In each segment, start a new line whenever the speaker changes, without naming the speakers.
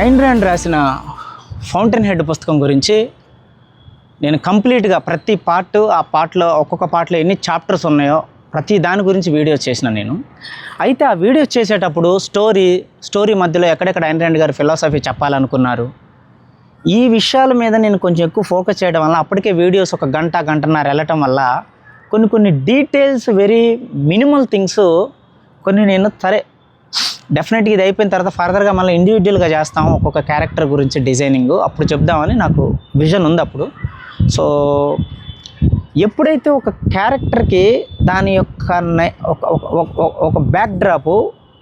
Ayn Rand రాసిన fountain head పుస్తకం గురించి నేను కంప్లీట్గా ప్రతి పార్ట్, ఆ పార్ట్లో ఒక్కొక్క పార్ట్లో ఎన్ని చాప్టర్స్ ఉన్నాయో ప్రతి దాని గురించి వీడియో చేసిన నేను. అయితే ఆ వీడియో చేసేటప్పుడు స్టోరీ మధ్యలో ఎక్కడెక్కడ ఐన్ ర్యాండ్ గారు ఫిలాసఫీ చెప్పాలనుకున్నారు, ఈ విషయాల మీద నేను కొంచెం ఎక్కువ ఫోకస్ చేయడం వల్ల అప్పటికే వీడియోస్ ఒక గంటన్నర వెళ్ళటం వల్ల కొన్ని డీటెయిల్స్, వెరీ మినిమల్ థింగ్స్ కొన్ని నేను డెఫినెట్గా ఇది అయిపోయిన తర్వాత ఫర్దర్గా మళ్ళీ ఇండివిజువల్గా చేస్తాము ఒక్కొక్క క్యారెక్టర్ గురించి డిజైనింగ్, అప్పుడు చెప్దామని నాకు విజన్ ఉంది అప్పుడు. సో ఎప్పుడైతే ఒక క్యారెక్టర్కి దాని యొక్క ఒక బ్యాక్ డ్రాపు,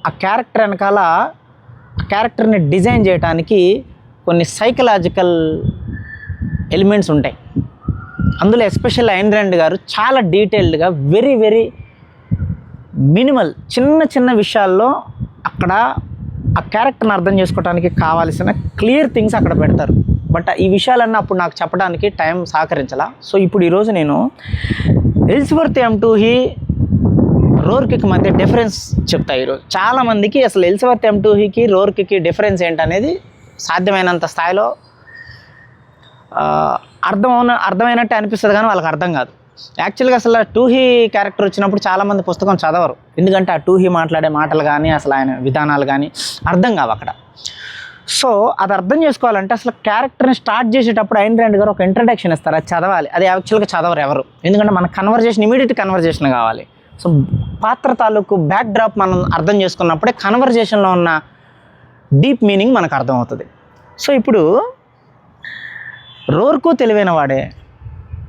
ఆ క్యారెక్టర్ వెనకాల ఆ క్యారెక్టర్ని డిజైన్ చేయడానికి కొన్ని సైకలాజికల్ ఎలిమెంట్స్ ఉంటాయి. అందులో ఎస్పెషల్ ఐన్ ర్యాండ్ గారు చాలా డీటెయిల్డ్గా వెరీ మినిమల్ చిన్న విషయాల్లో అక్కడ ఆ క్యారెక్టర్ని అర్థం చేసుకోవడానికి కావాల్సిన క్లియర్ థింగ్స్ అక్కడ పెడతారు. బట్ ఈ విషయాలన్నీ అప్పుడు నాకు చెప్పడానికి టైం సహకరించాల. సో ఇప్పుడు ఈరోజు నేను ఎలిజబెత్ M2E రోర్కికి మధ్య డిఫరెన్స్ చెప్తా. ఈరోజు చాలామందికి అసలు ఎలిజబెత్ M2Eకి రోర్కికి డిఫరెన్స్ ఏంటనేది సాధ్యమైనంత స్థాయిలో అర్థమైనట్టే అనిపిస్తుంది, కానీ వాళ్ళకి అర్థం కాదు. యాక్చువల్గా అసలు 2E క్యారెక్టర్ వచ్చినప్పుడు చాలామంది పుస్తకం చదవరు, ఎందుకంటే ఆ 2E మాట్లాడే మాటలు కానీ అసలు ఆయన విధానాలు కానీ అర్థం కావు అక్కడ. సో అది అర్థం చేసుకోవాలంటే అసలు క్యారెక్టర్ని స్టార్ట్ చేసేటప్పుడు ఐన్ ర్యాండ్ గారు ఒక ఇంట్రడక్షన్ ఇస్తారు, అది చదవాలి. అది యాక్చువల్గా చదవరు ఎవరు, ఎందుకంటే మన ఇమీడియట్ కన్వర్జేషన్ కావాలి. సో పాత్ర తాలూకు బ్యాక్ డ్రాప్ మనం అర్థం చేసుకున్నప్పుడే కన్వర్జేషన్లో ఉన్న డీప్ మీనింగ్ మనకు అర్థమవుతుంది. సో ఇప్పుడు రోర్కు తెలివైన వాడే,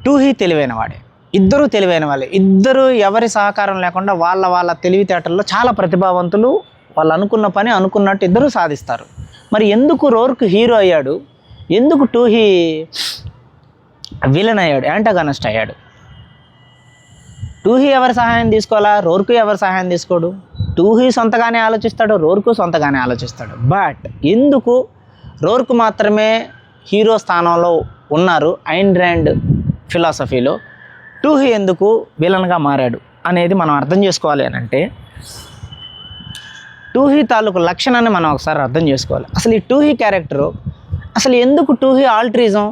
2E తెలివైన వాడే, ఇద్దరూ తెలివైన వాళ్ళే. ఇద్దరు ఎవరి సహకారం లేకుండా వాళ్ళ తెలివితేటల్లో చాలా ప్రతిభావంతులు. వాళ్ళు అనుకున్న పని అనుకున్నట్టు ఇద్దరూ సాధిస్తారు. మరి ఎందుకు రోర్కు హీరో అయ్యాడు, ఎందుకు 2E విలన్ అయ్యాడు, యాంటాగనిస్ట్ అయ్యాడు? 2E ఎవరి సహాయం తీసుకోవాలా, రోర్కు ఎవరి సహాయం తీసుకోడు? 2E సొంతగానే ఆలోచిస్తాడు, రోర్కు సొంతగానే ఆలోచిస్తాడు. బట్ ఎందుకు రోర్కు మాత్రమే హీరో స్థానంలో ఉన్నారు ఐన్ ర్యాండ్ ఫిలాసఫీలో, 2E ఎందుకు విలన్గా మారాడు అనేది మనం అర్థం చేసుకోవాలి అని అంటే 2E తాలూకు లక్షణాన్ని మనం ఒకసారి అర్థం చేసుకోవాలి. అసలు ఈ 2E క్యారెక్టరు అసలు ఎందుకు 2E ఆల్ట్రిజం,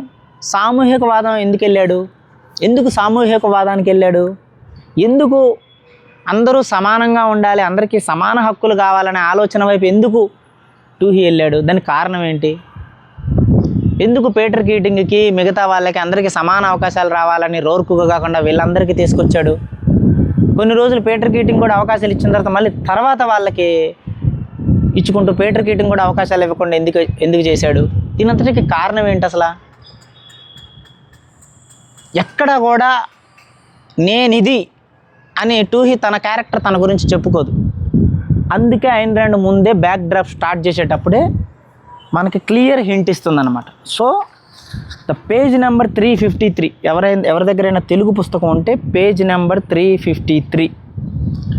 సామూహికవాదం ఎందుకు వెళ్ళాడు, ఎందుకు సామూహికవాదానికి వెళ్ళాడు, ఎందుకు అందరూ సమానంగా ఉండాలి, అందరికీ సమాన హక్కులు కావాలనే ఆలోచన వైపు ఎందుకు 2E వెళ్ళాడు, దానికి కారణం ఏంటి? ఎందుకు పీటర్ కీటింగ్కి మిగతా వాళ్ళకి అందరికీ సమాన అవకాశాలు రావాలని రోర్కుగా కాకుండా వీళ్ళందరికీ తీసుకొచ్చాడు? కొన్ని రోజులు పీటర్ కీటింగ్ కూడా అవకాశాలు ఇచ్చిన తర్వాత మళ్ళీ తర్వాత వాళ్ళకి ఇచ్చుకుంటూ పీటర్ కీటింగ్ కూడా అవకాశాలు ఇవ్వకుండా ఎందుకు చేశాడు? దీనంతటికి కారణం ఏంటి అసలు? ఎక్కడ కూడా నేనిది అని 2E తన క్యారెక్టర్ తన గురించి చెప్పుకోదు. అందుకే ఐన్ ర్యాండ్ ముందే బ్యాక్ డ్రాప్ స్టార్ట్ చేసేటప్పుడే మనకి క్లియర్ హింట్ ఇస్తుందన్నమాట. సో ద పేజ్ నెంబర్ 353, ఎవరి దగ్గరైనా తెలుగు పుస్తకం ఉంటే page number 353.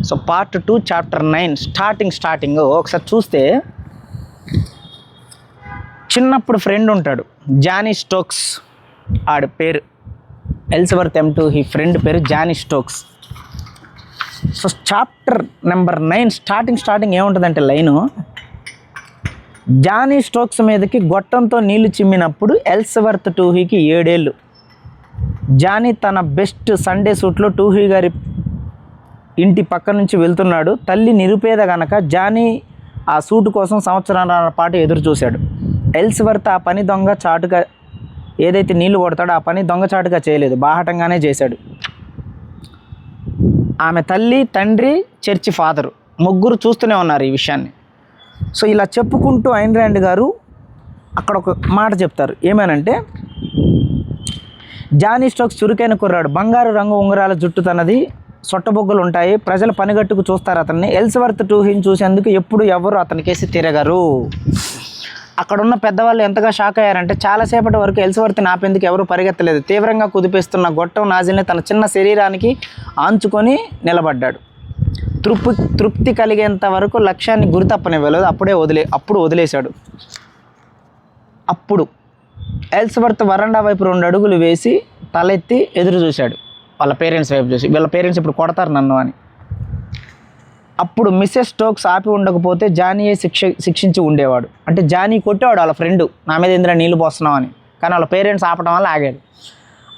So part 2 chapter 9 starting ఒకసారి చూస్తే చిన్నప్పుడు ఫ్రెండ్ ఉంటాడు జానీ స్టోక్స్, ఆడి పేరు ఎలిజబెత్ M2E ఫ్రెండ్ పేరు Johnny Stokes. So chapter number 9 starting ఏముంటుందంటే లైను, జానీ స్టోక్స్ మీదకి గొట్టంతో నీళ్లు చిమ్మినప్పుడు ఎలిజబెత్ 2Eకి 7 ఏళ్ళు. జానీ తన బెస్ట్ సండే సూట్లో 2E గారి ఇంటి పక్క నుంచి వెళ్తున్నాడు. తల్లి నిరుపేద గనక జానీ ఆ సూటు కోసం సంవత్సరాల పాటు ఎదురు చూశాడు. ఎలిజబెత్ ఆ పని చాటుగా ఏదైతే నీళ్లు కొడతాడో ఆ పని చాటుగా చేయలేదు, బాహటంగానే చేశాడు. ఆమె తల్లి, తండ్రి, చర్చి ఫాదరు ముగ్గురు చూస్తూనే ఉన్నారు ఈ విషయాన్ని. సో ఇలా చెప్పుకుంటూ ఐన్ ర్యాండ్ గారు అక్కడ ఒక మాట చెప్తారు, ఏమేనంటే జానీ స్టోక్స్ చురుకైన కుర్రాడు, బంగారు రంగు ఉంగరాల జుట్టు తనది, సొట్టబొగ్గులు ఉంటాయి, ప్రజలు పనిగట్టుకు చూస్తారు అతన్ని. ఎలిజబెత్ 2Eని చూసేందుకు ఎప్పుడు ఎవరు అతనికేసి తిరగరు. అక్కడున్న పెద్దవాళ్ళు ఎంతగా షాక్ అయ్యారంటే చాలాసేపటి వరకు ఎలిజబెత్ని ఆపేందుకు ఎవరు పరిగెత్తలేదు. తీవ్రంగా కుదిపేస్తున్న గొట్టం నాజిల్ని తన చిన్న శరీరానికి ఆంచుకొని నిలబడ్డాడు. తృప్తి కలిగేంత వరకు లక్ష్యాన్ని గురి తప్పనివ్వలేదు, అప్పుడు వదిలేశాడు. అప్పుడు ఎలిజబెత్ వరండా వైపు 2 అడుగులు వేసి తలెత్తి ఎదురు చూశాడు వాళ్ళ పేరెంట్స్ వైపు చూసి. వీళ్ళ పేరెంట్స్ ఇప్పుడు కొడతారు నన్ను అని. అప్పుడు మిస్సెస్ స్టోక్స్ ఆపి ఉండకపోతే జానీయే శిక్షించి ఉండేవాడు. అంటే జానీ కొట్టేవాడు వాళ్ళ ఫ్రెండు, నా మీద ఇంద్ర నీళ్ళు పోస్తున్నావు అని. కానీ వాళ్ళ పేరెంట్స్ ఆపడం వల్ల ఆగాడు.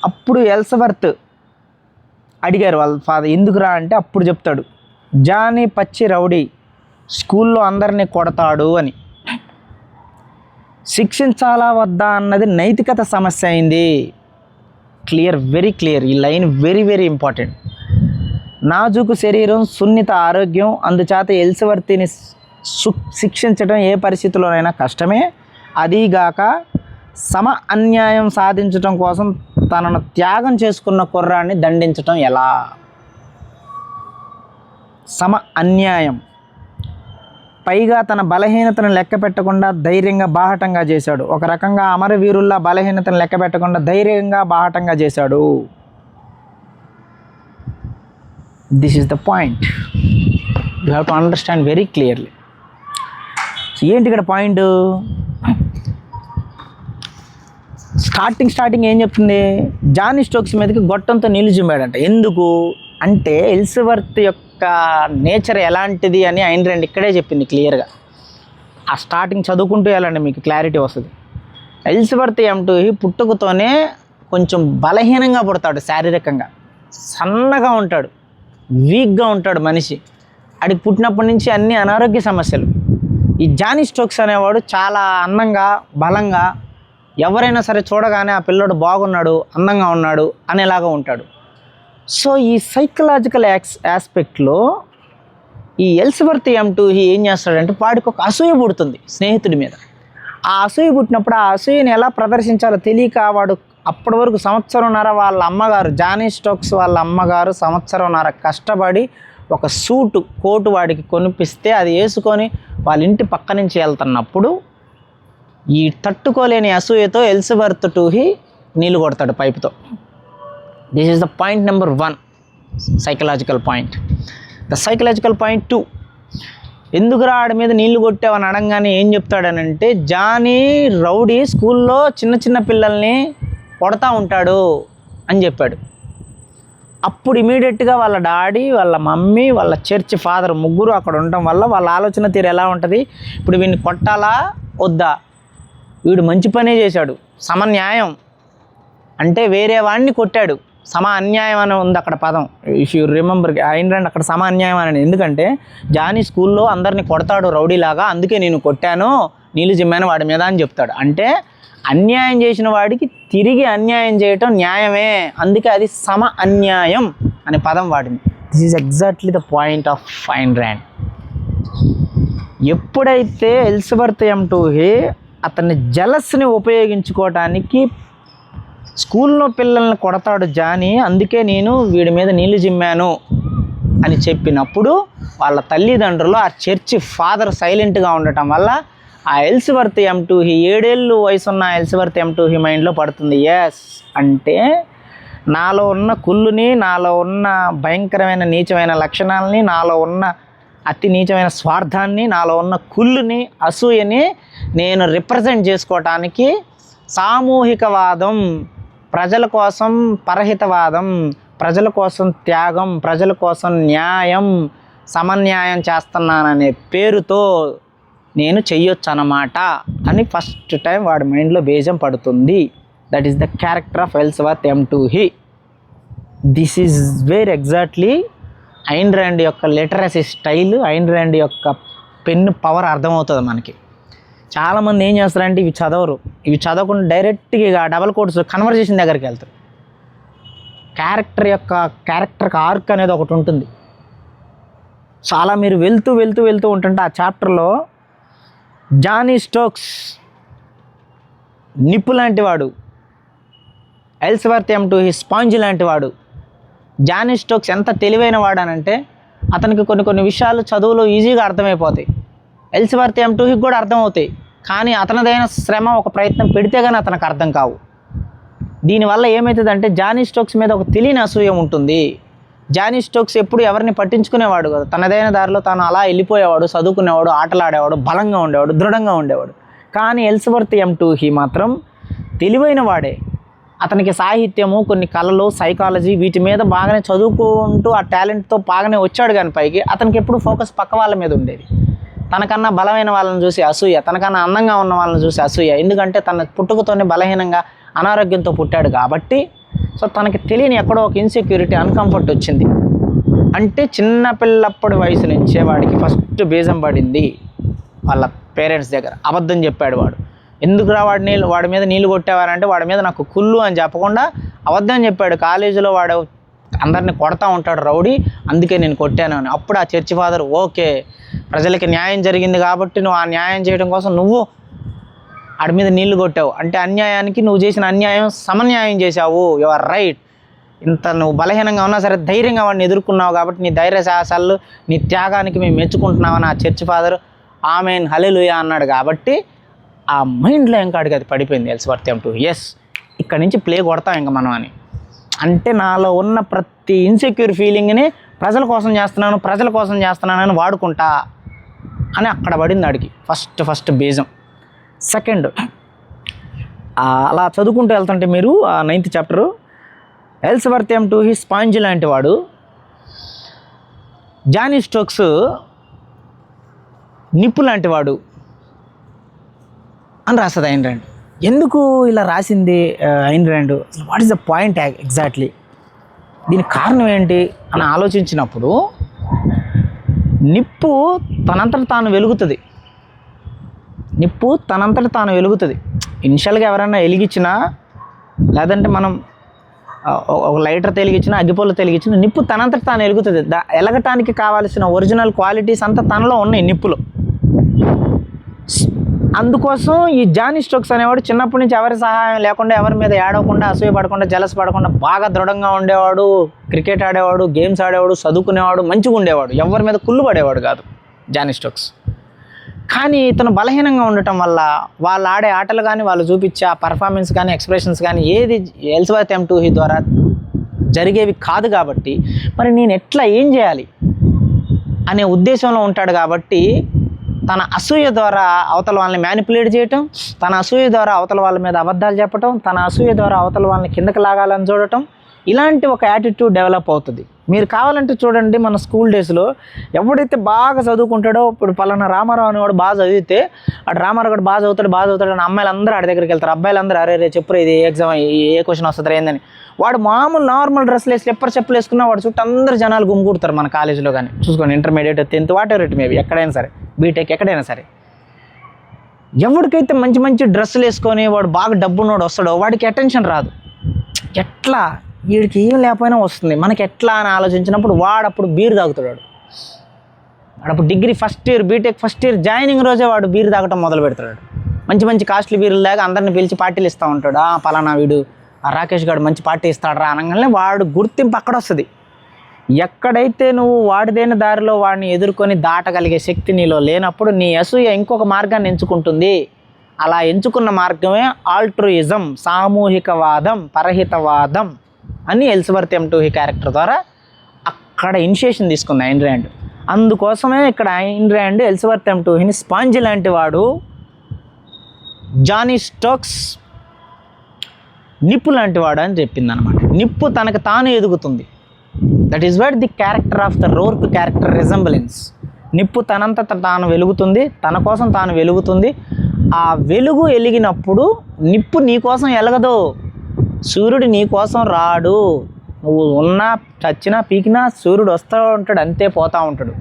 అప్పుడు ఎల్సవర్త్ అడిగారు వాళ్ళ ఫాదర్, ఎందుకురా అంటే అప్పుడు చెప్తాడు, జానీ పచ్చి రౌడీ, స్కూల్లో అందరినీ కొడతాడు అని. శిక్షించాలా వద్దా అన్నది నైతికత సమస్య అయింది. Clear, very clear. ఈ లైన్ వెరీ వెరీ ఇంపార్టెంట్. నాజుకు శరీరం, సున్నిత ఆరోగ్యం, అందుచేత ఎల్సవర్తిని శిక్షించడం ఏ పరిస్థితుల్లోనైనా కష్టమే. అదీగాక సమ అన్యాయం సాధించడం కోసం తనను త్యాగం చేసుకున్న కుర్రాన్ని దండించటం ఎలా? సమ అన్యాయం. పైగా తన బలహీనతను లెక్క పెట్టకుండా ధైర్యంగా బాహటంగా చేశాడు. ఒక రకంగా అమరవీరుల్లా బలహీనతను లెక్క పెట్టకుండా ధైర్యంగా బాహటంగా చేశాడు. This is the point. You have to understand very clearly. ఏంటి ఇక్కడ పాయింట్? స్టార్టింగ్ ఏం చెప్తుంది? జానీ స్టోక్స్ మీదకి గొట్టంతో నీళ్ళు జిమ్మాడంట. ఎందుకు అంటే ఎల్సవర్త్ యొక్క నేచర్ ఎలాంటిది అని ఐన్ ర్యాండ్ ఇక్కడే చెప్పింది క్లియర్గా. ఆ స్టార్టింగ్ చదువుకుంటూ వెళ్ళండి, మీకు క్లారిటీ వస్తుంది. ఎల్సవర్త్ పుట్టుకతోనే కొంచెం బలహీనంగా పుడతాడు, శారీరకంగా సన్నగా ఉంటాడు, వీక్గా ఉంటాడు మనిషి. అడిగి పుట్టినప్పటి నుంచి అన్ని అనారోగ్య సమస్యలు. ఈ జానీ స్టోక్స్ అనేవాడు చాలా అందంగా, బలంగా, ఎవరైనా సరే చూడగానే ఆ పిల్లోడు బాగున్నాడు, అందంగా ఉన్నాడు అనేలాగా ఉంటాడు. సో ఈ సైకలాజికల్ ఆస్పెక్ట్లో ఈ ఎల్సవర్త్ ఏం చేస్తాడంటే వాడికి ఒక అసూయ పుడుతుంది స్నేహితుడి మీద. ఆ అసూయ పుట్టినప్పుడు ఆ అసూయని ఎలా ప్రదర్శించాలో తెలియక వాడు అప్పటి వరకు సంవత్సరంన్నర వాళ్ళ అమ్మగారు, జానీ స్టోక్స్ వాళ్ళ అమ్మగారు సంవత్సరంన్నర కష్టపడి ఒక కోటు వాడికి కొనిపిస్తే అది వేసుకొని వాళ్ళ ఇంటి పక్క నుంచి వెళ్తున్నప్పుడు ఈ తట్టుకోలేని అసూయతో ఎల్సవర్త్ నీళ్ళు కొడతాడు పైపుతో. This is the point number 1, psychological point. The psychological point 2, ఎందుకురా ఆడి మీద నీళ్లు కొట్టావని అడగానే ఏం చెప్తాడనంటే, జానీ రౌడీ, స్కూల్లో చిన్న చిన్న పిల్లల్ని కొడతా ఉంటాడు అని చెప్పాడు. అప్పుడు ఇమీడియట్గా వాళ్ళ డాడీ, వాళ్ళ మమ్మీ, వాళ్ళ చర్చ్ ఫాదర్ ముగ్గురు అక్కడ ఉండటం వల్ల వాళ్ళ ఆలోచన తీరు ఎలా ఉంటుంది, ఇప్పుడు వీడిని కొట్టాలా వద్దా, వీడు మంచి పనే చేశాడు, సమన్యాయం అంటే వేరే వాడిని కొట్టాడు, సమ అన్యాయం అని ఉంది అక్కడ పదం. If you remember Ayn Rand అక్కడ సమ అన్యాయం అని, ఎందుకంటే జానీ స్కూల్లో అందరినీ కొడతాడు రౌడీలాగా, అందుకే నేను కొట్టాను, నీళ్ళు జిమ్మాను వాడి మీద అని చెప్తాడు. అంటే అన్యాయం చేసిన వాడికి తిరిగి అన్యాయం చేయటం న్యాయమే, అందుకే అది సమ అన్యాయం అనే పదం వాడింది. This is exactly the point of Ayn rand. ఎప్పుడైతే ఎల్సవర్త్ అతన్ని జలస్ని ఉపయోగించుకోవటానికి స్కూల్లో పిల్లల్ని కొడతాడు జానీ, అందుకే నేను వీడి మీద నీళ్ళు జిమ్మాను అని చెప్పినప్పుడు వాళ్ళ తల్లిదండ్రులు, ఆ చర్చి ఫాదర్ సైలెంట్గా ఉండటం వల్ల ఆ ఎల్సవర్త్ 7 ఏళ్ళు వయసున్న ఎల్సవర్త్ మైండ్లో పడుతుంది, ఎస్ అంటే నాలో ఉన్న కుళ్ళుని, నాలో ఉన్న భయంకరమైన నీచమైన లక్షణాలని, నాలో ఉన్న అతి నీచమైన స్వార్థాన్ని, నాలో ఉన్న కుళ్ళుని, అసూయని నేను రిప్రజెంట్ చేసుకోవటానికి సామూహికవాదం, ప్రజల కోసం పరహితవాదం, ప్రజల కోసం త్యాగం, ప్రజల కోసం న్యాయం, సమన్యాయం చేస్తున్నాననే పేరుతో నేను చెయ్యొచ్చు అన్నమాట అని ఫస్ట్ టైం వాడి మైండ్లో బీజం పడుతుంది. That is the character of Ellsworth this is where exactly Ayn Rand యొక్క లిటరసీ స్టైల్, ఐన్ ర్యాండ్ యొక్క పెన్ను పవర్ అర్థమవుతుంది మనకి. చాలామంది ఏం చేస్తారంటే ఇవి చదవరు, ఇవి చదవకుండా డైరెక్ట్గా డబల్ కోట్స్ కన్వర్జేషన్ దగ్గరికి వెళ్తారు. క్యారెక్టర్కి ఆర్క్ అనేది ఒకటి ఉంటుంది. చాలా మీరు వెళ్తూ ఉంటుంటే ఆ చాప్టర్లో జానీ స్టోక్స్ నిప్పు లాంటివాడు, ఎల్సవర్త్ స్పాంజ్ లాంటివాడు. జానీ స్టోక్స్ ఎంత తెలివైన వాడనంటే అతనికి కొన్ని విషయాలు చదువులో ఈజీగా అర్థమైపోతాయి, ఎల్సవర్త్ కూడా అర్థమవుతాయి. కానీ అతనిదైన శ్రమ, ఒక ప్రయత్నం పెడితే కానీ అతనికి అర్థం కావు. దీనివల్ల ఏమవుతుందంటే జానీ స్టోక్స్ మీద ఒక తెలియని అసూయ ఉంటుంది. జానీ స్టోక్స్ ఎప్పుడు ఎవరిని పట్టించుకునేవాడు కదా, తనదైన దారిలో తాను అలా వెళ్ళిపోయేవాడు, చదువుకునేవాడు, ఆటలాడేవాడు, బలంగా ఉండేవాడు, దృఢంగా ఉండేవాడు. కానీ ఎల్సవర్త్ మాత్రం తెలివైన వాడే, అతనికి సాహిత్యము, కొన్ని కళలు, సైకాలజీ వీటి మీద బాగానే చదువుకుంటూ ఆ టాలెంట్తో బాగానే వచ్చాడు. కానీ పైకి అతనికి ఎప్పుడు ఫోకస్ పక్క వాళ్ళ మీద ఉండేది. తనకన్నా బలమైన వాళ్ళని చూసి అసూయ, తనకన్నా అందంగా ఉన్న వాళ్ళని చూసి అసూయ. ఎందుకంటే తన పుట్టుకతోనే బలహీనంగా అనారోగ్యంతో పుట్టాడు కాబట్టి సో తనకి తెలియని ఎక్కడో ఒక ఇన్సెక్యూరిటీ, అన్కంఫర్ట్ వచ్చింది. అంటే చిన్నపిల్లప్పటి వయసు నుంచే వాడికి ఫస్ట్ బీజం పడింది వాళ్ళ పేరెంట్స్ దగ్గర. అబద్ధం చెప్పాడు వాడు. ఎందుకురా వాడి మీద నీళ్ళు కొట్టేవారంటే వాడి మీద నాకు కుళ్ళు అని చెప్పకుండా అబద్ధం చెప్పాడు. కాలేజీలో వాడు అందరిని కొడతా ఉంటాడు రౌడీ, అందుకే నేను కొట్టాను అని. అప్పుడు ఆ చర్చి ఫాదర్ ఓకే, ప్రజలకి న్యాయం జరిగింది కాబట్టి నువ్వు ఆ న్యాయం చేయడం కోసం నువ్వు వాడి మీద నీళ్లు కొట్టావు అంటే అన్యాయానికి నువ్వు చేసిన అన్యాయం సమన్యాయం చేశావు, యు ఆర్ రైట్. ఇంత నువ్వు బలహీనంగా ఉన్నా సరే ధైర్యంగా వాడిని ఎదుర్కొన్నావు కాబట్టి నీ ధైర్య సాహసాలు, నీ త్యాగానికి మేము మెచ్చుకుంటున్నామని ఆ చర్చి ఫాదర్ ఆమెన్ హల్లెలూయా అన్నాడు. కాబట్టి ఆ మైండ్లో ఇంకా అడిగి అది పడిపోయింది ఎల్స్వర్త్ M2. ఎస్, ఇక్కడ నుంచి ప్లే కొడతాం ఇంకా మనం అని. అంటే నాలో ఉన్న ప్రతి ఇన్సెక్యూర్ ఫీలింగ్ని ప్రజల కోసం చేస్తున్నానని వాడుకుంటా అని అక్కడ పడింది ఆడికి ఫస్ట్ బీజం. సెకండ్, అలా చదువుకుంటూ వెళ్తుంటే మీరు 9th చాప్టరు, ఎల్స్వర్త్ M2 స్పాంజ్ లాంటి వాడు, జానీ స్టోక్స్ నిప్పు లాంటి వాడు అని రాస్తుంది ఐన్ ర్యాండ్. ఎందుకు ఇలా రాసింది Ayn Rand? What is the point exactly? దీనికి కారణం ఏంటి అని ఆలోచించినప్పుడు నిప్పు తనంతట తాను వెలుగుతుంది. ఇనిషియల్గా ఎవరైనా వెలిగించినా, లేదంటే మనం ఒక లైటర్ వెలిగించినా, అగ్గిపుల్ల వెలిగించినా నిప్పు తనంతట తాను వెలుగుతుంది. ఎలగటానికి కావాల్సిన ఒరిజినల్ క్వాలిటీస్ అంతా తనలో ఉన్నాయి నిప్పులో. అందుకోసం ఈ జానీ స్టోక్స్ అనేవాడు చిన్నప్పటి నుంచి ఎవరి సహాయం లేకుండా, ఎవరి మీద ఏడవకుండా, అసూయ పడకుండా, జలస్ పడకుండా బాగా దృఢంగా ఉండేవాడు. క్రికెట్ ఆడేవాడు, గేమ్స్ ఆడేవాడు, చదువుకునేవాడు, మంచిగా ఉండేవాడు, ఎవరి మీద కుళ్ళు పడేవాడు కాదు జానీ స్టోక్స్. కానీ ఇతను బలహీనంగా ఉండటం వల్ల వాళ్ళు ఆడే ఆటలు కానీ, వాళ్ళు చూపించే ఆ పర్ఫార్మెన్స్ కానీ, ఎక్స్ప్రెషన్స్ కానీ ఏది ఎల్స్వర్త్ M2 ద్వారా జరిగేవి కాదు. కాబట్టి మరి నేను ఏం చేయాలి అనే ఉద్దేశంలో ఉంటాడు. కాబట్టి తన అసూయ ద్వారా అవతల వాళ్ళని మ్యానిపులేట్ చేయటం, తన అసూయ ద్వారా అవతల వాళ్ళ మీద అబద్ధాలు చెప్పటం, తన అసూయ ద్వారా అవతల వాళ్ళని కిందకి లాగాలని చూడటం, ఇలాంటి ఒక యాటిట్యూడ్ డెవలప్ అవుతుంది. మీరు కావాలంటే చూడండి, మన స్కూల్ డేస్లో ఎవడైతే బాగా చదువుకుంటాడో, ఇప్పుడు పలానా రామారావు అనేవాడు బాగా చదివితే అటు రామారావు కూడా బాగా చదువుతాడు అని అమ్మాయిలు అందరూ ఆడి దగ్గరికి వెళ్తారు. అబ్బాయిలందరూ అరే చెప్పురా ఇది ఎగ్జామ్ ఏ క్వశ్చన్ వస్తుంది ఏందని. వాడు మామూలు నార్మల్ డ్రెస్లు వేసి చెప్పులు వేసుకున్నా వాడు చుట్టూ అందరూ జనాలు గుమ్ముకూడతారు. మన కాలేజీలో కానీ చూసుకోండి, intermediate, 10th, what ever it maybe, ఎక్కడైనా సరే, బీటెక్ ఎక్కడైనా సరే, ఎవరికైతే మంచి డ్రెస్సులు వేసుకొని వాడు బాగా డబ్బున్నోడు వస్తాడో వాడికి అటెన్షన్ రాదు. ఎట్లా వీడికి ఏం లేకపోయినా వస్తుంది, మనకి ఎట్లా అని ఆలోచించినప్పుడు వాడప్పుడు బీర్ తాగుతాడు. వాడప్పుడు degree first year, BTech first year joining రోజే వాడు బీర్ తాగటం మొదలు పెడతాడు. మంచి కాస్ట్లీ బీర్లు లేక అందరిని పిలిచి పార్టీలు ఇస్తూ ఉంటాడు. పలానా వీడు రాకేష్ గారు మంచి పార్టీ ఇస్తాడు రా అనగానే వాడు గుర్తింపు అక్కడ వస్తుంది. ఎక్కడైతే నువ్వు వాడిదైన దారిలో వాడిని ఎదుర్కొని దాటగలిగే శక్తి నీలో లేనప్పుడు నీ అసూయ ఇంకొక మార్గాన్ని ఎంచుకుంటుంది. అలా ఎంచుకున్న మార్గమే ఆల్ట్రూయిజం, సామూహికవాదం, పరహితవాదం అని ఎల్స్వర్త్ M2 క్యారెక్టర్ ద్వారా అక్కడ ఇనిషియేషన్ తీసుకుంది ఐన్ ర్యాండ్. అందుకోసమే ఇక్కడ ఐన్ ర్యాండ్ ఎల్స్వర్త్ M2 స్పాంజ్ లాంటి వాడు, జానీ స్టోక్స్ నిప్పు లాంటి వాడు అని చెప్పింది అనమాట. నిప్పు తనకు తాను ఎదుగుతుంది. That is what the character of the Roark character resemblance. నిప్పు తనంత తాను వెలుగుతుంది, తన కోసం తాను వెలుగుతుంది. ఆ వెలుగు వెలిగినప్పుడు నిప్పు నీ కోసం వెలగదు, సూర్యుడు నీ కోసం రాడు. నువ్వు ఉన్నా చచ్చినా పీకినా సూర్యుడు వస్తూ ఉంటాడు, అంతే పోతూ ఉంటాడు.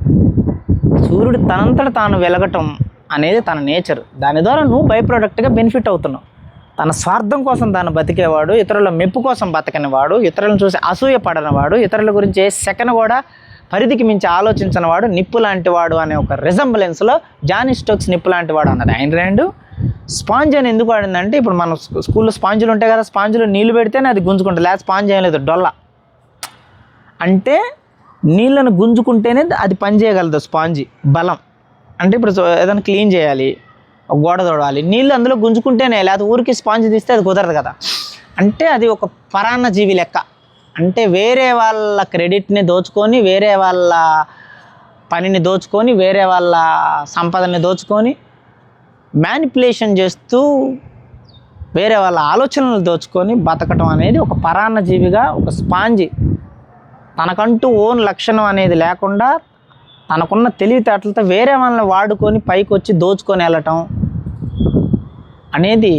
సూర్యుడు తనంతట తాను వెలగటం అనేది తన నేచర్. దాని ద్వారా నువ్వు బై ప్రోడక్ట్గా బెనిఫిట్ అవుతున్నావు. తన స్వార్థం కోసం తాను బతికేవాడు, ఇతరుల మెప్పు కోసం బతకనివాడు, ఇతరులను చూసి అసూయ పడనివాడు, ఇతరుల గురించి ఏ సెకండ్ కూడా పరిధికి మించి ఆలోచించిన వాడు నిప్పు లాంటి వాడు అనే ఒక రిజంబలెన్స్లో జానీ స్టోక్స్ నిప్పు లాంటి వాడు అన్నది ఐన్ ర్యాండ్. స్పాంజ్ అని ఎందుకు వాడిందంటే, ఇప్పుడు మన స్కూల్లో స్పాంజులు ఉంటాయి కదా, స్పాంజులో నీళ్ళు పెడితేనే అది గుంజుకుంటుంది, లేదా స్పాంజ్ ఏం లేదు డొల్ల. అంటే నీళ్ళను గుంజుకుంటేనే అది పని చేయగలదు స్పాంజి బలం. అంటే ఇప్పుడు ఏదైనా క్లీన్ చేయాలి, గోడ తోడాలి, నీళ్ళు అందులో గుంజుకుంటేనే, లేదా ఊరికి స్పాంజ్ తీస్తే అది కుదరదు కదా. అంటే అది ఒక పరాన్న జీవి లెక్క. అంటే వేరే వాళ్ళ క్రెడిట్ని దోచుకొని, వేరే వాళ్ళ పనిని దోచుకొని, వేరే వాళ్ళ సంపదని దోచుకొని మ్యానిపులేషన్ చేస్తూ వేరే వాళ్ళ ఆలోచనలు దోచుకొని బతకటం అనేది ఒక పరాన్న జీవిగా, ఒక స్పాంజి, తనకంటూ ఓన్ లక్షణం అనేది లేకుండా తనకున్న తెలివితేటలతో వేరే వాళ్ళని వాడుకొని పైకి వచ్చి దోచుకొని వెళ్ళటం అనేది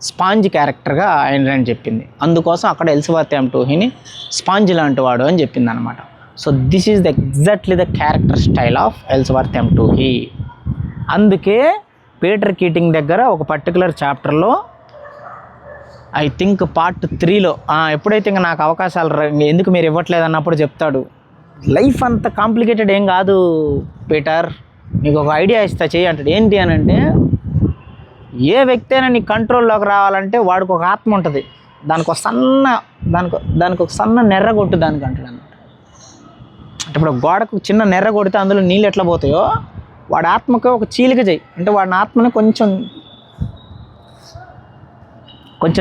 స్పాంజ్ క్యారెక్టర్గా ఐన్ ర్యాండ్ చెప్పింది. అందుకోసం అక్కడ ఎలిజబెత్ ఎం టూహీని స్పాంజ్ లాంటి వాడు అని చెప్పింది అనమాట. So this is exactly the character style of Elizabeth M Toohey. అందుకే పీటర్ కీటింగ్ దగ్గర ఒక పర్టికులర్ చాప్టర్లో, ఐ థింక్ పార్ట్ 3లో, ఎప్పుడైతే ఇంకా నాకు అవకాశాలు ఎందుకు మీరు ఇవ్వట్లేదు అన్నప్పుడు చెప్తాడు, లైఫ్ అంత కాంప్లికేటెడ్ ఏం కాదు పీటర్, నీకు ఒక ఐడియా ఇస్తా చెయ్యి అంటాడు. ఏంటి అని అంటే, ఏ వ్యక్తి అయినా నీ కంట్రోల్లోకి రావాలంటే వాడికి ఒక ఆత్మ ఉంటుంది, దానికి ఒక సన్న నెర్ర కొట్టు దానికి అంటాడు అనమాట. అంటే ఇప్పుడు గోడకు చిన్న నెర్ర కొడితే అందులో నీళ్ళు ఎట్లా పోతాయో, వాడి ఆత్మకు ఒక చీలిక చేయి, అంటే వాడి ఆత్మని కొంచెం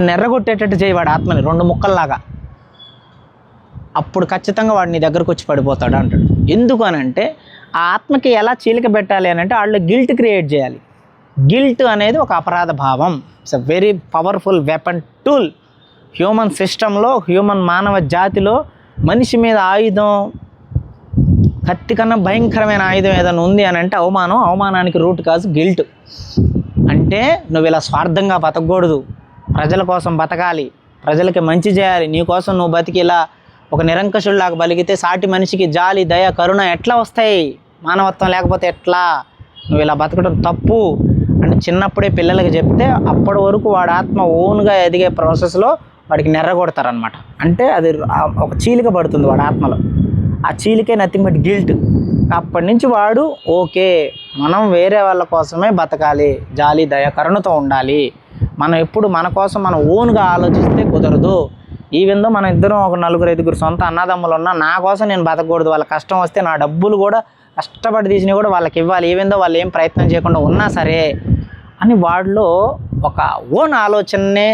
నెర్ర కొట్టేటట్టు చేయి వాడి ఆత్మని 2 ముక్కల్లాగా, అప్పుడు ఖచ్చితంగా వాడు నీ దగ్గరకు వచ్చి పడిపోతాడు అంటాడు. ఎందుకు అని అంటే, ఆ ఆత్మకి ఎలా చీలిక పెట్టాలి అని అంటే వాళ్ళు గిల్ట్ క్రియేట్ చేయాలి. గిల్ట్ అనేది ఒక అపరాధ భావం. It's a very powerful weapon tool. Human సిస్టంలో, హ్యూమన్ మానవ జాతిలో మనిషి మీద ఆయుధం, కత్తి కన్నా భయంకరమైన ఆయుధం ఏదైనా ఉంది అని అంటే అవమానానికి రూట్ కాదు గిల్ట్. అంటే నువ్వు ఇలా స్వార్థంగా బతకూడదు, ప్రజల కోసం బతకాలి, ప్రజలకి మంచి చేయాలి, నీకోసం నువ్వు బతికి ఇలా ఒక నిరంకుశుడిలాగా బలిగితే సాటి మనిషికి జాలి, దయ, కరుణ ఎట్లా వస్తాయి? మానవత్వం లేకపోతే ఎట్లా? నువ్వు ఇలా బతకడం తప్పు అంటే చిన్నప్పుడే పిల్లలకి చెప్తే అప్పటి వరకు వాడి ఆత్మ ఓన్గా ఎదిగే ప్రాసెస్లో వాడికి నెర్ర కొడతారనమాట. అంటే అది ఒక చీలిక పడుతుంది వాడి ఆత్మలో. ఆ చీలికే నథింగ్ బట్ గిల్ట్. అప్పటి నుంచి వాడు ఓకే, మనం వేరే వాళ్ళ కోసమే బతకాలి, జాలి, దయ, కరుణతో ఉండాలి, మనం ఎప్పుడు మన కోసం మనం ఓన్గా ఆలోచిస్తే కుదరదు. ఈవెందో మన ఇద్దరం ఒక 4-5 సొంత అన్నదమ్ములు ఉన్నా నా కోసం నేను బతకూడదు, వాళ్ళ కష్టం వస్తే నా డబ్బులు కూడా కష్టపడి తీసినవి కూడా వాళ్ళకి ఇవ్వాలి, ఈవెందో వాళ్ళు ఏం ప్రయత్నం చేయకుండా ఉన్నా సరే అని వాడిలో ఒక ఓన్ ఆలోచననే,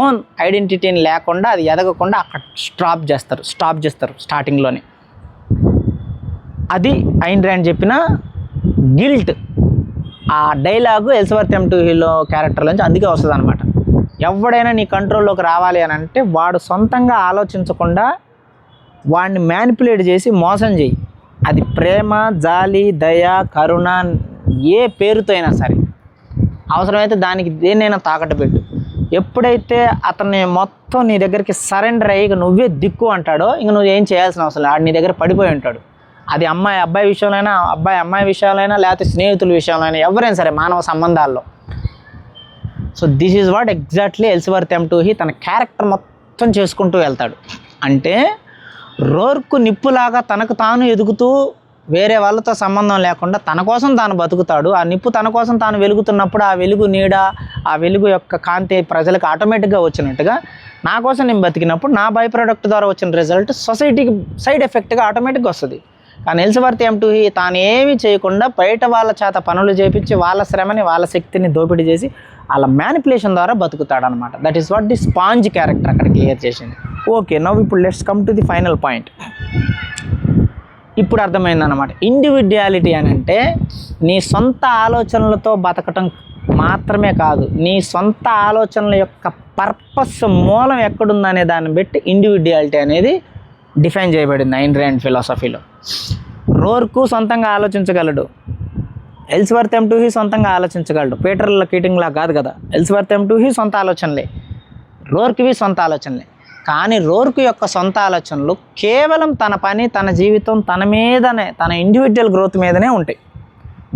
ఓన్ ఐడెంటిటీని లేకుండా, అది ఎదగకుండా అక్కడ స్టాప్ చేస్తారు స్టార్టింగ్లోనే. అది ఐన్ ర్యాండ్ చెప్పిన గిల్ట్. ఆ డైలాగు ఎలిజబెత్ ఎం టూహీలో క్యారెక్టర్లో నుంచి అందుకే వస్తుంది అనమాట. ఎవడైనా నీ కంట్రోల్లోకి రావాలి అని అంటే వాడు సొంతంగా ఆలోచించకుండా వాడిని మ్యానిపులేట్ చేసి మోసం చేయి. అది ప్రేమ, జాలి, దయ, కరుణ, ఏ పేరుతో అయినా సరే, అవసరమైతే దానికి దేన్నైనా తాకట్టు పెట్టు. ఎప్పుడైతే అతన్ని మొత్తం నీ దగ్గరికి సరెండర్ అయ్యి నువ్వే దిక్కు అంటాడో ఇంక నువ్వు ఏం చేయాల్సిన అవసరం లేదు, ఆడు నీ దగ్గర పడిపోయి ఉంటాడు. అది అబ్బాయి విషయంలోనైనా, అమ్మాయి విషయంలోనైనా, లేకపోతే స్నేహితుల విషయంలోనైనా, ఎవరైనా సరే మానవ సంబంధాల్లో. So this is what exactly Elizabeth M Toohey తన క్యారెక్టర్ మొత్తం చేసుకుంటూ వెళ్తాడు. అంటే రోర్కు నిప్పులాగా తనకు తాను ఎదుగుతూ వేరే వాళ్ళతో సంబంధం లేకుండా తన కోసం తాను బతుకుతాడు. ఆ నిప్పు తన కోసం తాను వెలుగుతున్నప్పుడు ఆ వెలుగు నీడ, ఆ వెలుగు యొక్క కాంతి ప్రజలకు ఆటోమేటిక్గా వచ్చినట్టుగా నా కోసం నేను బతికినప్పుడు నా బై ప్రోడక్ట్ ద్వారా వచ్చిన రిజల్ట్ సొసైటీకి సైడ్ ఎఫెక్ట్గా ఆటోమేటిక్గా వస్తుంది. కానీ ఎలిజబెత్ ఎం టూహీ తాను ఏమీ చేయకుండా బయట వాళ్ళ చేత పనులు చేపించి వాళ్ళ శ్రమని, వాళ్ళ శక్తిని దోపిడీ చేసి అలా మ్యానిపులేషన్ ద్వారా బతుకుతాడనమాట. That is what the sponge character అక్కడ క్లియర్ చేసింది. ఓకే, నవ్ ఇప్పుడు let's come to the final point. ఇప్పుడు అర్థమైందన్నమాట. ఇండివిడ్యువాలిటీ అని అంటే నీ సొంత ఆలోచనలతో బతకటం మాత్రమే కాదు, నీ సొంత ఆలోచనల యొక్క పర్పస్ మూలం ఎక్కడుందనే దాన్ని బట్టి ఇండివిడ్యువాలిటీ అనేది డిఫైన్ చేయబడింది ఐన్ ర్యాండ్ ఫిలాసఫీలో. రోర్కు సొంతంగా ఆలోచించగలడు, ఎలిజబెత్ ఎం టూహీ సొంతంగా ఆలోచించగలడు. పీటర్ కీటింగ్లా కాదు కదా, ఎలిజబెత్ ఎం టూహీ సొంత ఆలోచనలే, రోర్క్వి సొంత ఆలోచనలే. కానీ రోర్క్ యొక్క సొంత ఆలోచనలు కేవలం తన పని, తన జీవితం, తన మీదనే, తన ఇండివిజువల్ గ్రోత్ మీదనే ఉంటాయి.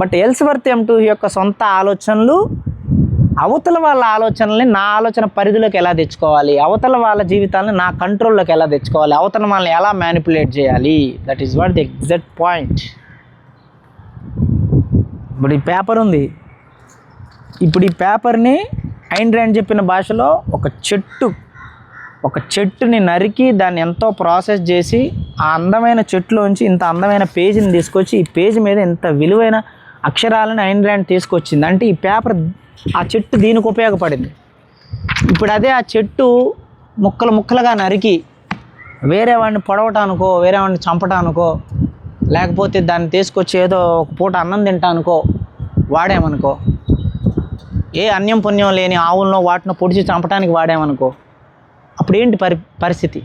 బట్ ఎలిజబెత్ ఎం టూహీ యొక్క సొంత ఆలోచనలు అవతల వాళ్ళ ఆలోచనల్ని నా ఆలోచన పరిధిలోకి ఎలా తెచ్చుకోవాలి, అవతల వాళ్ళ జీవితాలని నా కంట్రోల్లోకి ఎలా తెచ్చుకోవాలి, అవతల వాళ్ళని ఎలా మ్యానిపులేట్ చేయాలి, that is what the exact point. ఇప్పుడు ఈ పేపర్ ఉంది, ఇప్పుడు ఈ పేపర్ని ఐన్ ర్యాండ్ చెప్పిన భాషలో ఒక చెట్టుని నరికి దాన్ని ఎంతో ప్రాసెస్ చేసి ఆ అందమైన చెట్టులోంచి ఇంత అందమైన పేజీని తీసుకొచ్చి ఈ పేజీ మీద ఇంత విలువైన అక్షరాలను ఐన్ ర్యాండ్ తీసుకొచ్చింది. అంటే ఈ పేపర్, ఆ చెట్టు దీనికి ఉపయోగపడింది. ఇప్పుడు అదే ఆ చెట్టు ముక్కలుగా నరికి వేరే వాడిని పొడవటానికో, వేరే వాడిని చంపటానికో, లేకపోతే దాన్ని తీసుకొచ్చి ఏదో ఒక పూట అన్నం తింటానుకో వాడేమనుకో, ఏ అన్యం పుణ్యం లేని ఆవులను వాటిని పొడిచి చంపడానికి వాడామనుకో, అప్పుడు ఏంటి పరిస్థితి?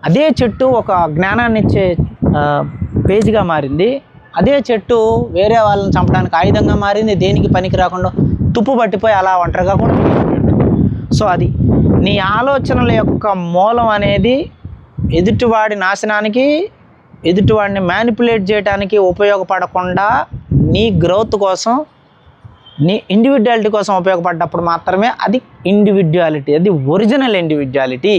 అదే చెట్టు ఒక జ్ఞానాన్ని ఇచ్చే పేజీగా మారింది. అదే చెట్టు వేరే వాళ్ళని చంపడానికి ఆయుధంగా మారింది. దేనికి పనికి రాకుండా తుప్పు పట్టిపోయి అలా ఒంటరిగా కూడా మిగిలిపోయింది. సో అది నీ ఆలోచనల యొక్క మూలం అనేది ఎదుటివాడి నాశనానికి, ఎదుటివాడిని మ్యానిపులేట్ చేయడానికి ఉపయోగపడకుండా నీ గ్రోత్ కోసం, నీ ఇండివిజువాలిటీ కోసం ఉపయోగపడ్డప్పుడు మాత్రమే అది ఇండివిజువాలిటీ. అది ఒరిజినల్ ఇండివిజువాలిటీ.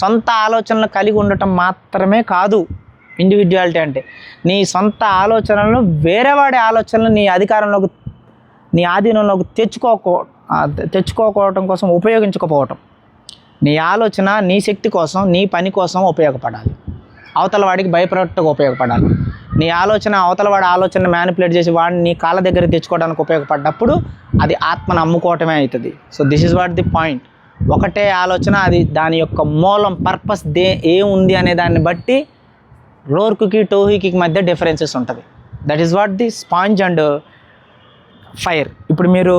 సొంత ఆలోచనలు కలిగి ఉండటం మాత్రమే కాదు ఇండివిజువాలిటీ అంటే. నీ సొంత ఆలోచనలను వేరేవాడి ఆలోచనలు నీ అధికారంలోకి, నీ ఆధీనంలోకి తెచ్చుకోవటం కోసం ఉపయోగించకపోవటం. నీ ఆలోచన నీ శక్తి కోసం, నీ పని కోసం ఉపయోగపడాలి. అవతల వాడికి భయపడటకు ఉపయోగపడాలి. నీ ఆలోచన అవతల వాడి ఆలోచనను మ్యానిపులేట్ చేసి వాడిని నీ కాళ్ళ దగ్గర తెచ్చుకోవడానికి ఉపయోగపడ్డప్పుడు అది ఆత్మను అమ్ముకోవటమే అవుతుంది. So this is what the point. ఒకటే ఆలోచన, అది దాని యొక్క మూలం, పర్పస్ ఏముంది అనే దాన్ని బట్టి రోర్కుకి టోహీకి మధ్య డిఫరెన్సెస్ ఉంటుంది. That is what the sponge and fire. ఇప్పుడు మీరు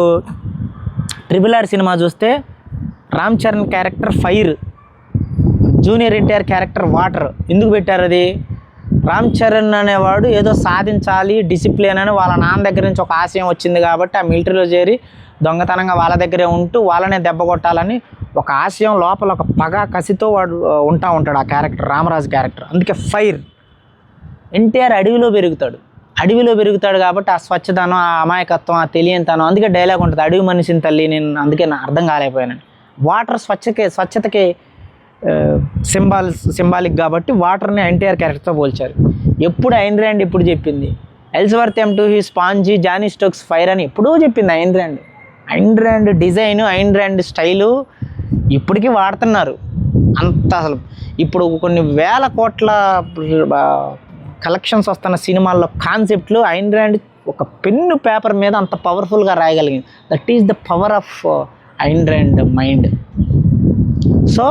RRR సినిమా చూస్తే Ram Charan character fire, junior NTR character water. ఎందుకు పెట్టారు అది? రామ్ చరణ్ అనేవాడు ఏదో సాధించాలి, డిసిప్లిన్ అని వాళ్ళ నాన్న దగ్గర నుంచి ఒక ఆశయం వచ్చింది కాబట్టి ఆ మిలిటరీలో చేరి దొంగతనంగా వాళ్ళ దగ్గరే ఉంటూ వాళ్ళనే దెబ్బ కొట్టాలని ఒక ఆశయం, లోపల ఒక పగ కసితో వాడు ఉంటాడు ఆ క్యారెక్టర్, రామరాజు క్యారెక్టర్. అందుకే ఫైర్. ఎన్టీఆర్ అడవిలో పెరుగుతాడు కాబట్టి ఆ స్వచ్ఛతనం, ఆ అమాయకత్వం, ఆ తెలియనితనం. అందుకే డైలాగ్ ఉంటుంది, అడవి మనిషిని తల్లి నేను, అందుకే నా అర్థం కాలేకపోయాను. వాటర్ స్వచ్ఛతకి సింబాలిక్ కాబట్టి వాటర్ని ఎన్టీఆర్ క్యారెక్టర్తో పోల్చారు. ఎప్పుడు ఐన్ ర్యాండ్ ఎప్పుడు చెప్పింది? ఎల్స్వర్త్ M2 హీ స్పాంజీ, జానీ స్టోక్స్ ఫైర్ అని ఎప్పుడూ చెప్పింది Ayn Rand. Ayn Rand design, Ayn Rand style ఇప్పటికీ వాడుతున్నారు. అంత అసలు ఇప్పుడు కొన్ని వేల కోట్ల కలెక్షన్స్ వస్తున్న సినిమాల్లో కాన్సెప్ట్లు ఐన్ ర్యాండ్ ఒక పెన్ను పేపర్ మీద అంత పవర్ఫుల్గా రాయగలిగింది. That is the power of Ayn Rand mind. So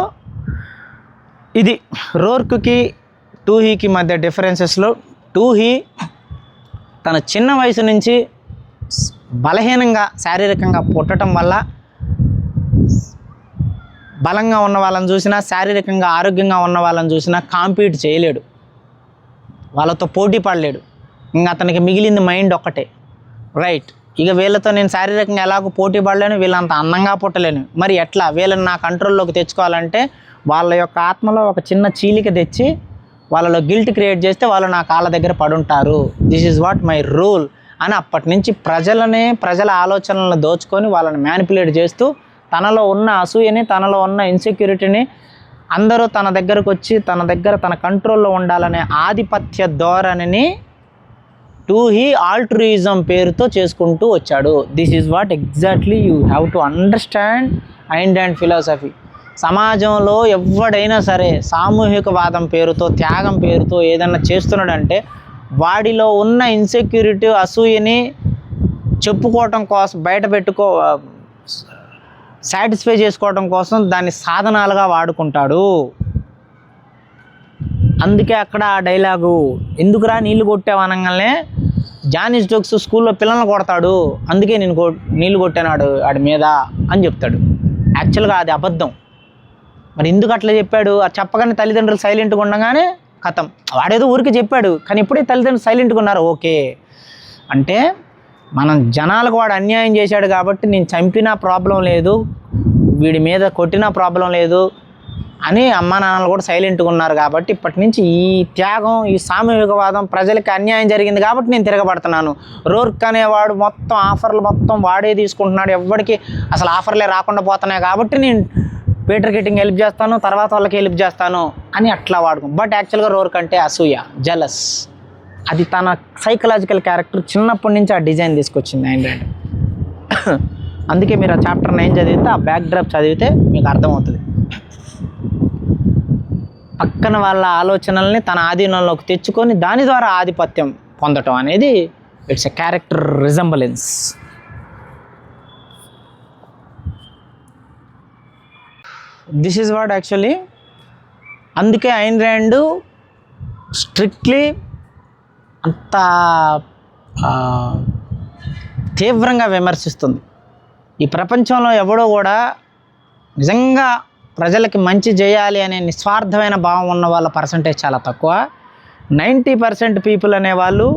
ఇది రోర్కుకి టూహీకి మధ్య డిఫరెన్సెస్లో, టూహీ తన చిన్న వయసు నుంచి బలహీనంగా శారీరకంగా పుట్టడం వల్ల బలంగా ఉన్న వాళ్ళని చూసినా, శారీరకంగా ఆరోగ్యంగా ఉన్న వాళ్ళని చూసినా కాంపీట్ చేయలేడు, వాళ్ళతో పోటీ పడలేడు. ఇంకా అతనికి మిగిలింది మైండ్ ఒక్కటే, రైట్. ఇక వీళ్ళతో నేను శారీరకంగా ఎలాగో పోటీ పడలేను, వీళ్ళంత అందంగా పుట్టలేను, మరి ఎట్లా వీళ్ళని నా కంట్రోల్లోకి తెచ్చుకోవాలంటే వాళ్ళ యొక్క ఆత్మలో ఒక చిన్న చీలిక తెచ్చి వాళ్ళలో గిల్ట్ క్రియేట్ చేస్తే వాళ్ళు నా కాళ్ళ దగ్గర పడుంటారు. This is what my rule అని అప్పటి నుంచి ప్రజల ఆలోచనలను దోచుకొని వాళ్ళని మ్యానిపులేట్ చేస్తూ తనలో ఉన్న అసూయని, తనలో ఉన్న ఇన్సెక్యూరిటీని అందరూ తన దగ్గరకు వచ్చి తన కంట్రోల్లో ఉండాలనే ఆధిపత్య ధోరణిని టూహీ ఆల్ట్రూయిజం పేరుతో చేసుకుంటూ వచ్చాడు. This is what exactly you have to understand Ayn Rand philosophy. సమాజంలో ఎవడైనా సరే సామూహికవాదం పేరుతో, త్యాగం పేరుతో ఏదన్నా చేస్తున్నాడంటే వాడిలో ఉన్న ఇన్సెక్యూరిటీ, అసూయని చెప్పుకోవటం కోసం, సాటిస్ఫై చేసుకోవడం కోసం దాన్ని సాధనాలుగా వాడుకుంటాడు. అందుకే అక్కడ ఆ డైలాగు, ఎందుకురా నీళ్లు కొట్టావు అనగానే జానీ స్టోక్స్ స్కూల్లో పిల్లల్ని కొడతాడు, అందుకే నేను నీళ్లు కొట్టాను ఆడి మీద అని చెప్తాడు. యాక్చువల్గా అది అబద్ధం. మరి ఎందుకు అట్లా చెప్పాడు? అది చెప్పగానే తల్లిదండ్రులు సైలెంట్గా ఉండగానే కథం, వాడేదో ఊరికి చెప్పాడు కానీ ఇప్పుడే తల్లిదండ్రులు సైలెంట్గా ఉన్నారు. ఓకే అంటే మనం జనాలకు వాడు అన్యాయం చేశాడు కాబట్టి నేను చంపినా ప్రాబ్లం లేదు, వీడి మీద కొట్టినా ప్రాబ్లం లేదు అని అమ్మా నాన్నలు కూడా సైలెంట్గా ఉన్నారు కాబట్టి ఇప్పటి నుంచి ఈ త్యాగం, ఈ సామూహికవాదం, ప్రజలకి అన్యాయం జరిగింది కాబట్టి నేను తిరగబడుతున్నాను. రోర్క్ అనేవాడు మొత్తం ఆఫర్లు మొత్తం వాడే తీసుకుంటున్నాడు, ఎవ్వడికి అసలు ఆఫర్లే రాకుండా పోతున్నాయి కాబట్టి నేను పీటర్ కిట్టింగ్ హెల్ప్ చేస్తాను, తర్వాత వాళ్ళకి హెల్ప్ చేస్తాను అని అట్లా వాడుకో. బట్ యాక్చువల్గా రోర్క్ అంటే అసూయ, జలస్. అది తన సైకలాజికల్ క్యారెక్టర్ చిన్నప్పటి నుంచి ఆ డిజైన్ తీసుకొచ్చింది ఐన్ ర్యాండ్. అందుకే మీరు ఆ చాప్టర్ 9 చదివితే, ఆ బ్యాక్ డ్రాప్ చదివితే మీకు అర్థమవుతుంది. పక్కన వాళ్ళ ఆలోచనల్ని తన ఆధీనంలోకి తెచ్చుకొని దాని ద్వారా ఆధిపత్యం పొందటం అనేది it's a character resemblance. This is what actually. అందుకే ఐన్ ర్యాండ్ స్ట్రిక్ట్లీ అంత తీవ్రంగా విమర్శిస్తుంది. ఈ ప్రపంచంలో ఎవడో కూడా నిజంగా ప్రజలకి మంచి చేయాలి అనే నిస్వార్థమైన భావం ఉన్న వాళ్ళ పర్సంటేజ్ చాలా తక్కువ. 90% పీపుల్ అనేవాళ్ళు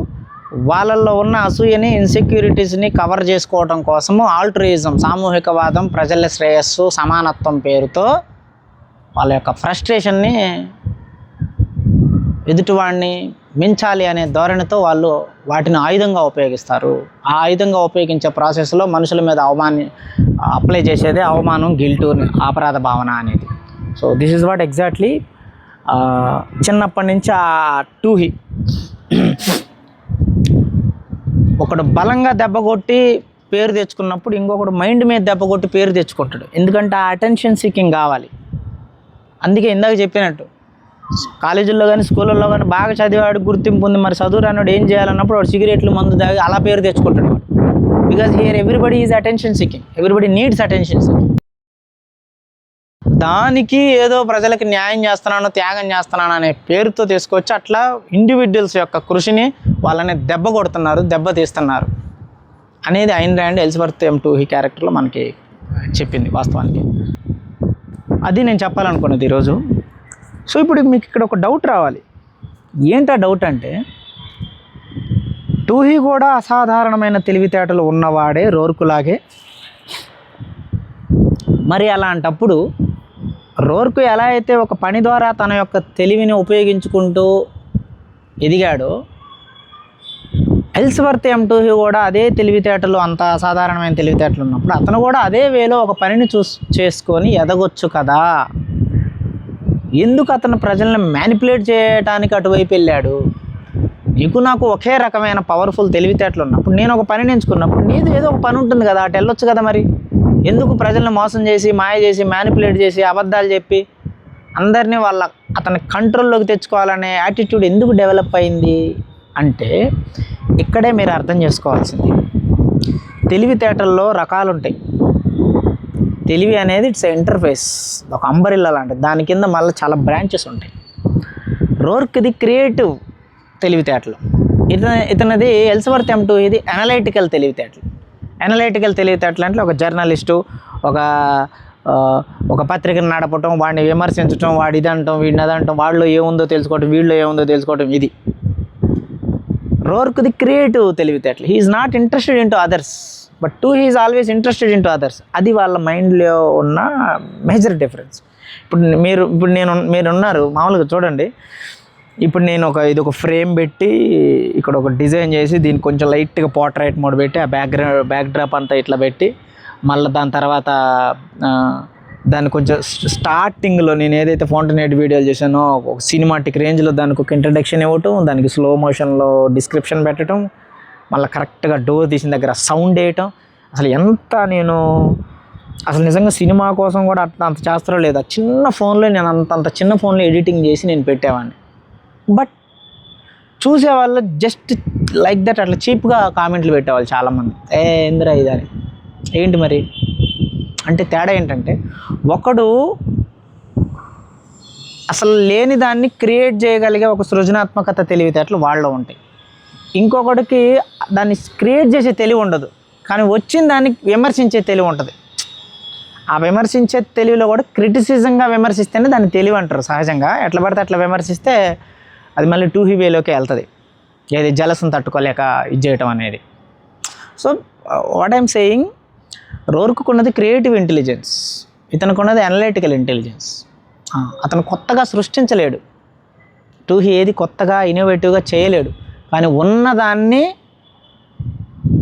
వాళ్ళల్లో ఉన్న అసూయని, ఇన్సెక్యూరిటీస్ని కవర్ చేసుకోవడం కోసము ఆల్ట్రూయిజం, సామూహికవాదం, ప్రజల శ్రేయస్సు, సమానత్వం పేరుతో వాళ్ళ యొక్క ఫ్రస్ట్రేషన్ని, ఎదుటివాడిని మించాలి అనే ధోరణితో వాళ్ళు వాటిని ఆయుధంగా ఉపయోగిస్తారు. ఆ ఆయుధంగా ఉపయోగించే ప్రాసెస్లో మనుషుల మీద అప్లై చేసేదే అవమానం, గిల్టు, అపరాధ భావన అనేది. So this is what exactly చిన్నప్పటి నుంచి ఆ టూహీ ఒకడు బలంగా దెబ్బ కొట్టి పేరు తెచ్చుకున్నప్పుడు ఇంకొకడు మైండ్ మీద దెబ్బ కొట్టి పేరు తెచ్చుకుంటాడు. ఎందుకంటే ఆ అటెన్షన్ సీకింగ్ కావాలి. అందుకే ఇందాక చెప్పినట్టు కాలేజీల్లో కానీ స్కూళ్ళల్లో కానీ బాగా చదివాడు, గుర్తింపు ఉంది, మరి చదువు రానోడు ఏం చేయాలన్నప్పుడు వాడు సిగరెట్లు, మందు తాగి అలా పేరు తెచ్చుకుంటాడు. Because here everybody is attention seeking, everybody needs attention seeking. దానికి ఏదో ప్రజలకి న్యాయం చేస్తున్నాను, త్యాగం చేస్తున్నాను అనే పేరుతో తీసుకొచ్చి అట్లా ఇండివిజువల్స్ యొక్క కృషిని వాళ్ళని దెబ్బ కొడుతున్నారు, దెబ్బ తీస్తున్నారు అనేది ఐన్ ర్యాండ్ ఎలిజబెత్ ఎం టూహీ క్యారెక్టర్లో మనకి చెప్పింది వాస్తవానికి. అది నేను చెప్పాలనుకున్నది ఈరోజు. సో ఇప్పుడు మీకు ఇక్కడ ఒక డౌట్ రావాలి. ఏంటా డౌట్ అంటే, టూహీ కూడా అసాధారణమైన తెలివితేటలు ఉన్నవాడే రోర్కులాగే. మరి అలాంటప్పుడు రోర్కు ఎలా అయితే ఒక పని ద్వారా తన యొక్క తెలివిని ఉపయోగించుకుంటూ ఎదిగాడో, ఎలిజబెత్ ఎం టూహీ కూడా అదే తెలివితేటలు, అంత అసాధారణమైన తెలివితేటలు ఉన్నప్పుడు అతను కూడా అదే వేలో ఒక పనిని చేసుకొని ఎదగొచ్చు కదా. ఎందుకు అతను ప్రజల్ని మ్యానిపులేట్ చేయడానికి అటువైపు వెళ్ళాడు? నీకు నాకు ఒకే రకమైన పవర్ఫుల్ తెలివితేటలు ఉన్నప్పుడు, నేను ఒక పనిని ఎంచుకున్నప్పుడు నీది ఏదో ఒక పని ఉంటుంది కదా, అటు వెళ్ళొచ్చు కదా. మరి ఎందుకు ప్రజల్ని మోసం చేసి, మాయ చేసి, మ్యానిపులేట్ చేసి, అబద్ధాలు చెప్పి అందరినీ అతని కంట్రోల్లోకి తెచ్చుకోవాలనే యాటిట్యూడ్ ఎందుకు డెవలప్ అయింది అంటే, ఇక్కడే మీరు అర్థం చేసుకోవాల్సింది, తెలివితేటల్లో రకాలు ఉంటాయి. తెలివి అనేది ఇట్స్ ఇంటర్ఫేస్, ఒక అంబరిల్లా లాంటిది. దాని కింద మళ్ళీ చాలా బ్రాంచెస్ ఉంటాయి. రోర్క్ది క్రియేటివ్ తెలివితేటలు, ఇతనిది ఎలిజబెత్ ఎం టూహీది అనలైటికల్ తెలివితేటలు. అనలైటికల్ తెలివితేటలు అంటే ఒక జర్నలిస్టు ఒక పత్రికను నడపటం, వాడిని విమర్శించడం, వాడు ఇది అంటాం, వీడిని అదంటాం, వాడిలో ఏముందో తెలుసుకోవటం, వీడిలో ఏముందో తెలుసుకోవటం. ఇది రోర్క్ది క్రియేటివ్ తెలివితేటలు. He is not interested in to others, but Toohey is always interested in to others. అది వాళ్ళ మైండ్లో ఉన్న మేజర్ డిఫరెన్స్. మీరు ఉన్నారు మామూలుగా చూడండి. ఇప్పుడు నేను ఇది ఒక ఫ్రేమ్ పెట్టి ఇక్కడ ఒక డిజైన్ చేసి దీనికి కొంచెం లైట్గా పోర్ట్రైట్ మోడ్ పెట్టి ఆ బ్యాక్ డ్రాప్ అంతా ఇట్లా పెట్టి మళ్ళీ దాని తర్వాత దాన్ని కొంచెం స్టార్టింగ్లో నేను ఏదైతే ఫౌంటైన్ హెడ్ వీడియోలు చేశానో ఒక సినిమాటిక్ రేంజ్లో దానికి ఒక ఇంట్రడక్షన్ ఇవ్వటం, దానికి స్లో మోషన్లో డిస్క్రిప్షన్ పెట్టడం, మళ్ళీ కరెక్ట్గా డోర్ తీసిన దగ్గర సౌండ్ వేయటం. అసలు నిజంగా సినిమా కోసం కూడా అంత చేస్తారో లేదా, చిన్న ఫోన్లో నేను అంత చిన్న ఫోన్లో ఎడిటింగ్ చేసి నేను పెట్టేవాడిని. బట్ చూసేవాళ్ళు జస్ట్ లైక్ దట్ అట్లా చీప్గా కామెంట్లు పెట్టేవాళ్ళు చాలామంది. ఏందిరా ఇదని. ఏంటి మరి అంటే తేడా ఏంటంటే, ఒకడు అసలు లేని దాన్ని క్రియేట్ చేయగలిగే ఒక సృజనాత్మకత తెలివితేటలు వాళ్ళలో ఉంటాయి. ఇంకొకటికి దాన్ని క్రియేట్ చేసే తెలివి ఉండదు, కానీ వచ్చిన దాన్ని విమర్శించే తెలివి ఉంటుంది. ఆ విమర్శించే తెలివిలో కూడా క్రిటిసిజంగా విమర్శిస్తేనే దాన్ని తెలివి అంటారు. సహజంగా ఎట్లా పడితే అట్లా విమర్శిస్తే అది మళ్ళీ టూహీ వేలోకి వెళ్తుంది. ఏది జలసును తట్టుకోలేక ఇది చేయటం అనేది. సో వాట్ ఐఎమ్ సేయింగ్, రోర్కున్నది క్రియేటివ్ ఇంటెలిజెన్స్, ఇతనుకున్నది అనలైటికల్ ఇంటెలిజెన్స్. అతను కొత్తగా సృష్టించలేడు, టూహీ ఏది కొత్తగా ఇన్నోవేటివ్గా చేయలేడు, కానీ ఉన్నదాన్ని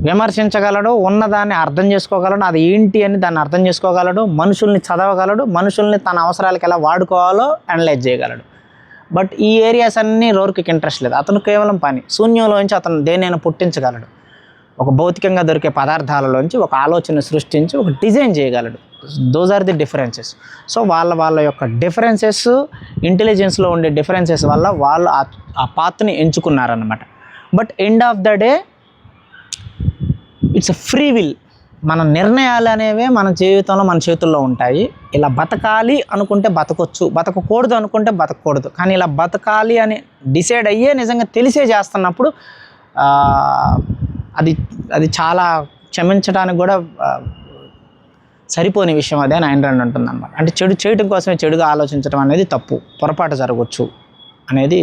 విమర్శించగలడు, ఉన్నదాన్ని అర్థం చేసుకోగలడు, అది ఏంటి అని దాన్ని అర్థం చేసుకోగలడు, మనుషుల్ని చదవగలడు, మనుషుల్ని తన అవసరాలకు ఎలా వాడుకోవాలో అనలైజ్ చేయగలడు. బట్ ఈ ఏరియాస్ అన్నీ రోర్క్కి ఇంట్రెస్ట్ లేదు. అతను కేవలం పని, శూన్యంలోంచి అతను దేనైనా పుట్టించగలడు. ఒక భౌతికంగా దొరికే పదార్థాలలోంచి ఒక ఆలోచన సృష్టించి ఒక డిజైన్ చేయగలడు. Those are the differences. So వాళ్ళ యొక్క డిఫరెన్సెస్, ఇంటెలిజెన్స్లో ఉండే డిఫరెన్సెస్ వల్ల వాళ్ళు ఆ పాత్ని ఎంచుకున్నారన్నమాట. But end of the day it's a free will. మన నిర్ణయాలు అనేవే మన జీవితంలో మన చేతుల్లో ఉంటాయి. ఇలా బతకాలి అనుకుంటే బతకొచ్చు, బతకకూడదు అనుకుంటే బతకూడదు. కానీ ఇలా బతకాలి అని డిసైడ్ అయ్యే నిజంగా తెలిసే చేస్తున్నప్పుడు అది చాలా క్షమించడానికి కూడా సరిపోని విషయం అదే అని ఆయన అంటుంది అనమాట. అంటే చెడు చేయడం కోసమే చెడుగా ఆలోచించడం అనేది తప్పు, పొరపాటు జరగవచ్చు అనేది.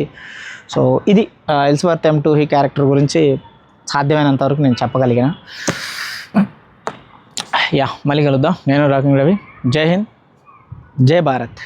సో ఇది ఎలిజబెత్ M2 ఈ క్యారెక్టర్ గురించి సాధ్యమైనంత వరకు నేను చెప్పగలిగిన. మళ్ళీ కలుద్దాం. నేను రాకింగ్ రవి. జై హింద్, జై భారత్.